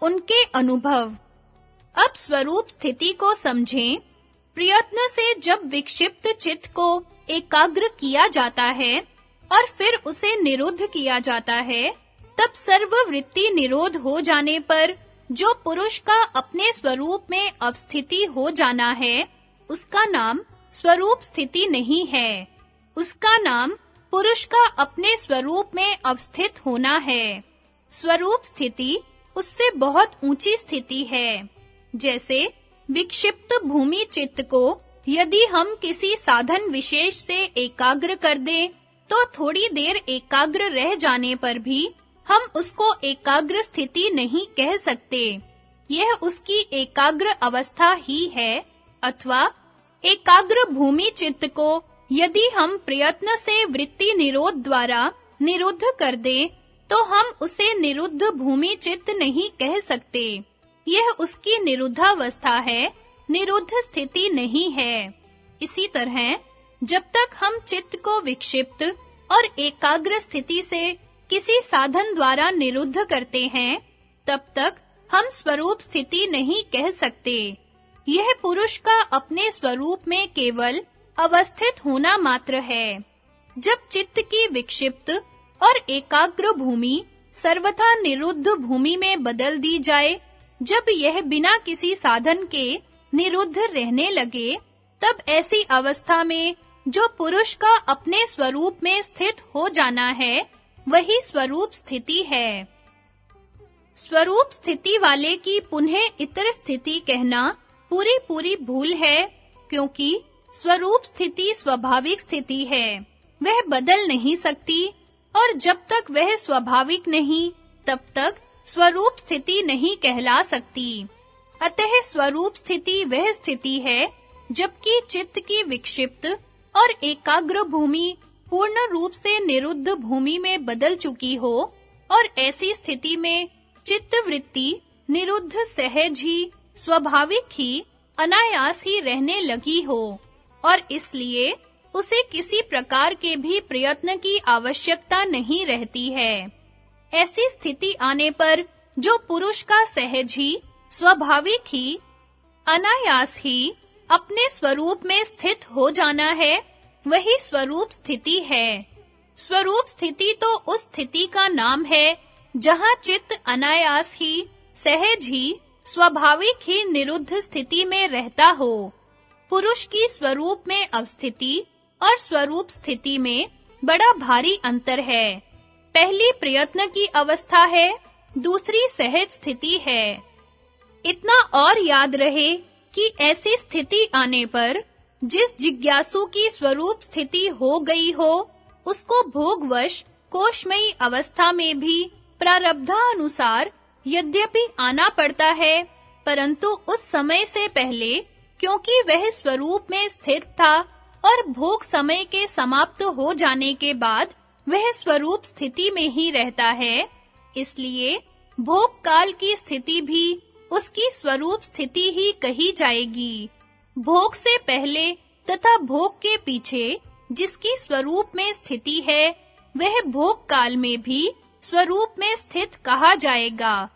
उनके अनुभव। अब स्वरूप स्थिति को समझें। प्रयत्न से जब विक्षिप्त चित्त को एकाग्र किया जाता है और फिर उसे निरुद्ध किया जाता है, तब सर्ववृत्ति निरोध हो जाने पर जो पुरुष का अपने स्वरूप में अवस्थिति हो जाना है, उसका नाम स्वरूप स्थिति नहीं है। उसका नाम पुरुष का अपने स्वरूप में अवस्थित होना है। स्वरूप स्थिति उससे बहुत ऊंची स्थिति है। जैसे विक्षिप्त भूमि चित्त को यदि हम किसी साधन विशेष से एकाग्र कर दें, तो थोड़ी देर एकाग्र रह जाने पर भी हम उसको एकाग्र स्थिति नहीं कह सकते। यह उसकी एकाग्र अवस्था ही है। अथवा एकाग्र भूमि चित्त को यदि हम प्रयत्न से वृत्ति निरोध द्वारा निरुद्ध कर दें, तो हम उसे निरुद्ध भूमि चित्त नहीं कह सकते। यह उसकी निरुद्धावस्था है, निरुद्ध स्थिति नहीं है। इसी तरह जब तक हम चित्त को विक्षिप्त और एकाग्र स्थिति से किसी साधन द्वारा निरुद्ध करते हैं, तब तक हम स्वरूप स्थिति नहीं कह सकते। यह पुरुष का अपने स्वरूप में केवल अवस्थित होना मात्र है। जब चित्त की विक्षिप्त और एकाग्र भूमि सर्वथा निरुद्ध भूमि में बदल दी जाए, जब यह बिना किसी साधन के निरुद्ध रहने लगे, तब ऐसी अवस्था में जो पुरुष का अपने स्वरूप में स्थित हो जाना है, वही स्वरूप स्थिति है। स्वरूप स्थिति वाले की पुनः इतर स्थिति कहना पूरी भूल है, क्योंकि स्वरूप स्थिति स्वाभाविक स्थिति है, वह बदल नहीं सकती, और जब तक वह स्वाभाविक नहीं, तब तक स्वरूप स्थिति नहीं कहला सकती। अतः स्वरूप स्थिति वह स्थिति है जबकि चित्त की विक्षिप्त और एकाग्र भूमि पूर्ण रूप से निरुद्ध भूमि में बदल चुकी हो, और ऐसी स्थिति में चित्त वृत्ति निरुद्ध सहज ही, स्वाभाविक ही, अनायास ही रहने लगी हो, और इसलिए उसे किसी प्रकार के भी प्रयत्न की आवश्यकता नहीं रहती है। ऐसी स्थिति आने पर जो पुरुष का सहज ही, स्वाभाविक ही, अनायास ही अपने स्वरूप में स्थित हो जाना है, वही स्वरूप स्थिति है। स्वरूप स्थिति तो उस स्थिति का नाम है जहाँ चित्त अनायास ही, सहज ही, स्वाभाविक ही निरुद्ध स्थिति में रहता हो। पुरुष की स्वरूप में अवस्थिति और स्वरूप स्थिति में बड़ा भारी अंतर है। पहली प्रयत्न की अवस्था है, दूसरी सहज स्थिति है। इतना और याद रहे कि ऐसी स्थिति आने पर जिस जिज्ञासु की स्वरूप स्थिति हो गई हो, उसको भोगवश कोशमयी अवस्था में भी प्रारब्धानुसार यद्यपि आना पड़ता है, परंतु उस समय से पहले क्योंकि वह स्वरूप में स्थित था और भोग समय के समाप्त हो जाने के बाद वह स्वरूप स्थिति में ही रहता है, इसलिए भोग काल की स्थिति भी उसकी स्वरूप स्थिति ही कही जाएगी। भोग से पहले तथा भोग के पीछे जिसकी स्वरूप में स्थिति है, वह भोग काल में भी स्वरूप में स्थित कहा जाएगा।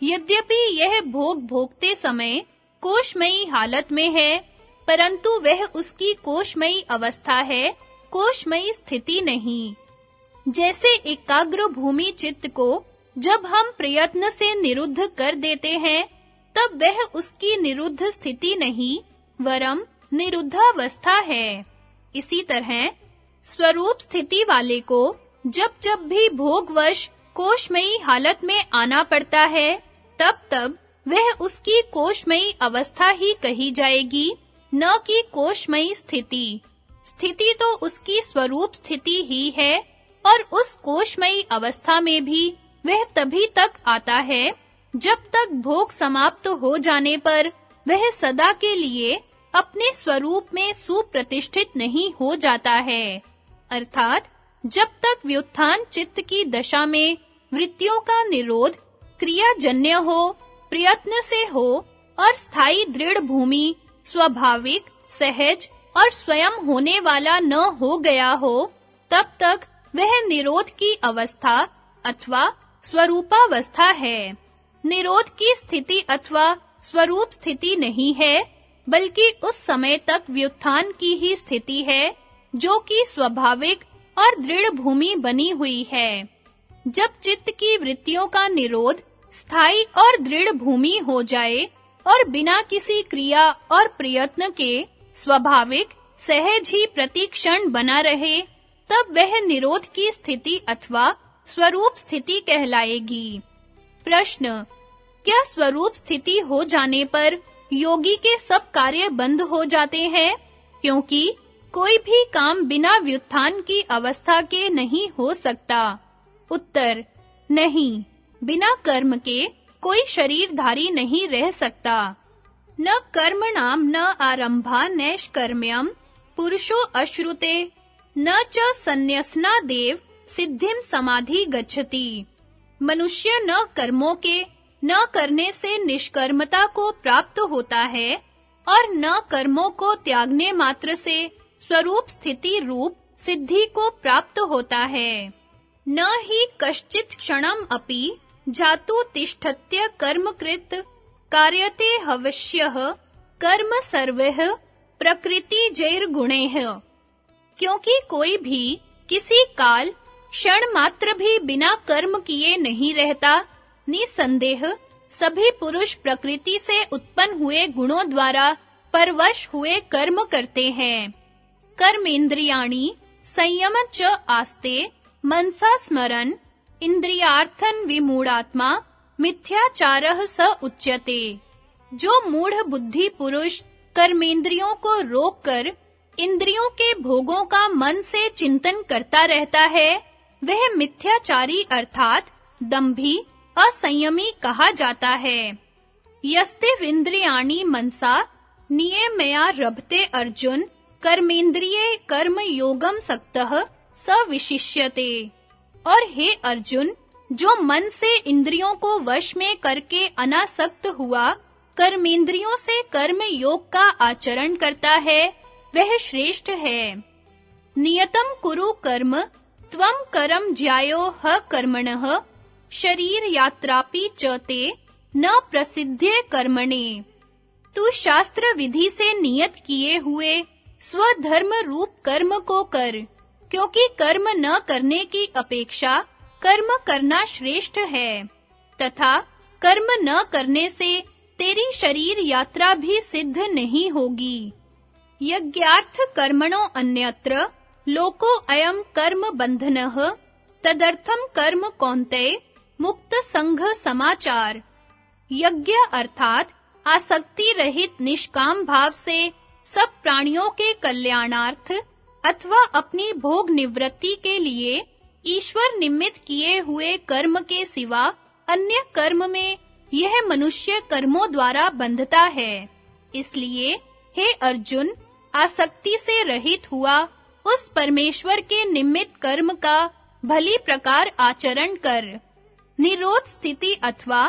यद्यपि यह भोग भोगते समय कोशमयी हालत में है, परंतु वह उसकी कोशमयी अवस्था है, कोशमयी स्थिति नहीं। जैसे एकाग्र भूमि चित्त को जब हम प्रयत्न से निरुद्ध कर देते हैं, तब वह उसकी निरुद्ध स्थिति नहीं, वरम निरुद्धावस्था है। इसी तरह स्वरूप स्थिति वाले को जब भी भोगवश कोशमयी हालत में आना पड़ता है, तब वह उसकी कोशमयी अवस्था ही कही जाएगी, न कि कोशमयी स्थिति। स्थिति तो उसकी स्वरूप स्थिति ही है, और उस कोशमयी अवस्था में भी वह तभी तक आता है जब तक भोग समाप्त हो जाने पर वह सदा के लिए अपने स्वरूप में सुप्रतिष्ठित नहीं हो जाता है। अर्थात जब तक व्युत्थान चित्त की दशा में वृत्तियों का निरोध क्रियाजन्य हो, प्रयत्न से हो, और स्थायी दृढ़ भूमि स्वाभाविक, सहज और स्वयं होने वाला न हो गया हो, तब तक वह निरोध की अवस्था अथवा स्वरूपावस्था है। निरोध की स्थिति अथवा स्वरूप स्थिति नहीं है, बल्कि उस समय तक व्युत्थान की ही स्थिति है, जो कि स्वाभाविक और दृढ़ भूमि बनी हुई है। जब चित्त की वृत्तियों का निरोध स्थायी और दृढ़ भूमि हो जाए और बिना किसी क्रिया और प्रयत्न के स्वाभाविक सहज ही प्रतिक्षण बना रहे, तब वह निरोध की स्थिति अथवा स्वरूप स्थिति कहलाएगी। प्रश्न: क्या स्वरूप स्थिति हो जाने पर योगी के सब कार्य बंद हो जाते हैं, क्योंकि कोई भी काम बिना व्युत्थान की अवस्था के नहीं हो सकता? उत्तर: नहीं, बिना कर्म के कोई शरीरधारी नहीं रह सकता। न कर्मणाम न आरंभा नैष्कर्म्यम पुरुषो अश्रुते न च संन्यसनादेव सिद्धिम समाधि गच्छति। मनुष्य न कर्मों के न करने से निष्कर्मता को प्राप्त होता है और न कर्मों को त्यागने मात्र से स्वरूप स्थिति रूप सिद्धि को प्राप्त होता है। न ही कश्चित् क्षणम अपि जातु तिष्ठत्य कर्मकृत कार्यते हवश्यः कर्म सर्वैः प्रकृति जैर्गुणैः। क्योंकि कोई भी किसी काल क्षण मात्र भी बिना कर्म किए नहीं रहता, निसंदेह सभी पुरुष प्रकृति से उत्पन्न हुए गुणों द्वारा परवश हुए कर्म करते हैं। कर्मेंद्रियाणि संयम च आस्ते मनसा स्मरन् इंद्रियार्थन विमूढ़ात्मा मिथ्याचारः स उच्यते। जो मूढ़ बुद्धि पुरुष कर्मेंद्रियों को रोककर इंद्रियों के भोगों का मन से चिंतन करता रहता है, वह मिथ्याचारी अर्थात दंभी असंयमी कहा जाता है। यस्ते इंद्रियाणि मनसा नियमया रभते अर्जुन कर्मेंद्रिये कर्म योगम सक्तः स विशिष्यते। और हे अर्जुन, जो मन से इंद्रियों को वश में करके अनासक्त हुआ कर्मेंद्रियों से कर्म योग का आचरण करता है, वह श्रेष्ठ है। नियतम कुरु कर्म त्वं करम ज्यायो ह कर्मणः शरीर यात्रापि च ते न प्रसिद्धे कर्मणे। तू शास्त्र विधि से नियत किए हुए स्वधर्म रूप कर्म को कर, क्योंकि कर्म न करने की अपेक्षा कर्म करना श्रेष्ठ है, तथा कर्म न करने से तेरी शरीर यात्रा भी सिद्ध नहीं होगी। यज्ञार्थ कर्मणो अन्यत्र लोको अयम कर्म बंधनः तदर्थम कर्म कौन्तेय मुक्त संघ समाचार। यज्ञ अर्थात आसक्ति रहित निष्काम भाव से सब प्राणियों के कल्याणार्थ अथवा अपनी भोग निवृत्ति के लिए ईश्वर निमित्त किए हुए कर्म के सिवा अन्य कर्म में यह मनुष्य कर्मों द्वारा बंधता है। इसलिए हे अर्जुन, आसक्ति से रहित हुआ उस परमेश्वर के निमित्त कर्म का भली प्रकार आचरण कर। निरोध स्थिति अथवा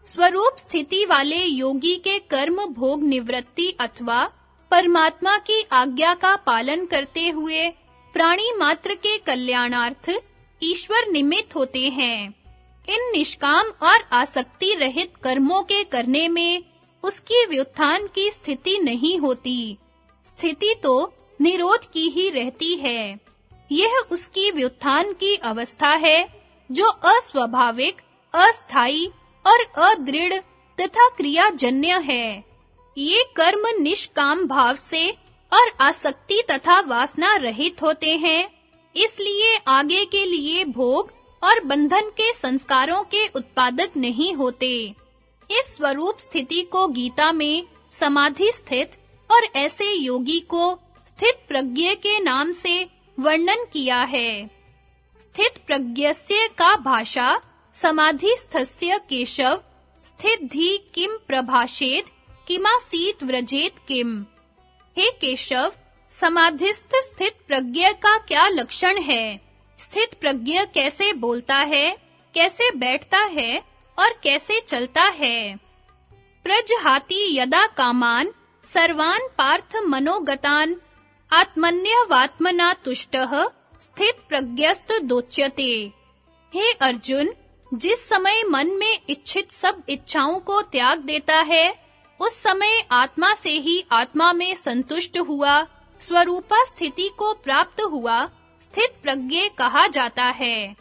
स्वरूप स्थिति वाले योगी के कर्म भोग निवृत्ति अथवा परमात्मा की आज्ञा का पालन करते हुए प्राणी मात्र के कल्याणार्थ ईश्वर निमित्त होते हैं। इन निष्काम और आसक्ति रहित कर्मों के करने में उसकी व्युत्थान की स्थिति नहीं होती। स्थिति तो निरोध की ही रहती है। यह उसकी व्युत्थान की अवस्था है, जो अस्वाभाविक, अस्थायी और अदृढ़ तथा क्रियाजन्य है। ये कर्म निष्काम भाव से और आसक्ति तथा वासना रहित होते हैं, इसलिए आगे के लिए भोग और बंधन के संस्कारों के उत्पादक नहीं होते। इस स्वरूप स्थिति को गीता में समाधि स्थित और ऐसे योगी को स्थित प्रज्ञ के नाम से वर्णन किया है। स्थित प्रज्ञस्य का भाषा समाधिस्थस्य केशव स्थितधि किम प्रभाषेत किमासीत व्रजेत किम। हे केशव, समाधिस्थ स्थित प्रज्ञ का क्या लक्षण है? स्थित प्रज्ञ कैसे बोलता है, कैसे बैठता है और कैसे चलता है? प्रजहाति यदा कामान सर्वान पार्थ मनोगतान आत्मन्यवात्मना तुष्टः स्थित प्रज्ञस्त दोच्यते। हे अर्जुन, जिस समय मन में इच्छित सब इच्छाओं को त्याग देता है, उस समय आत्मा से ही आत्मा में संतुष्ट हुआ, स्वरूपा स्थिति को प्राप्त हुआ, स्थित प्रज्ञ कहा जाता है।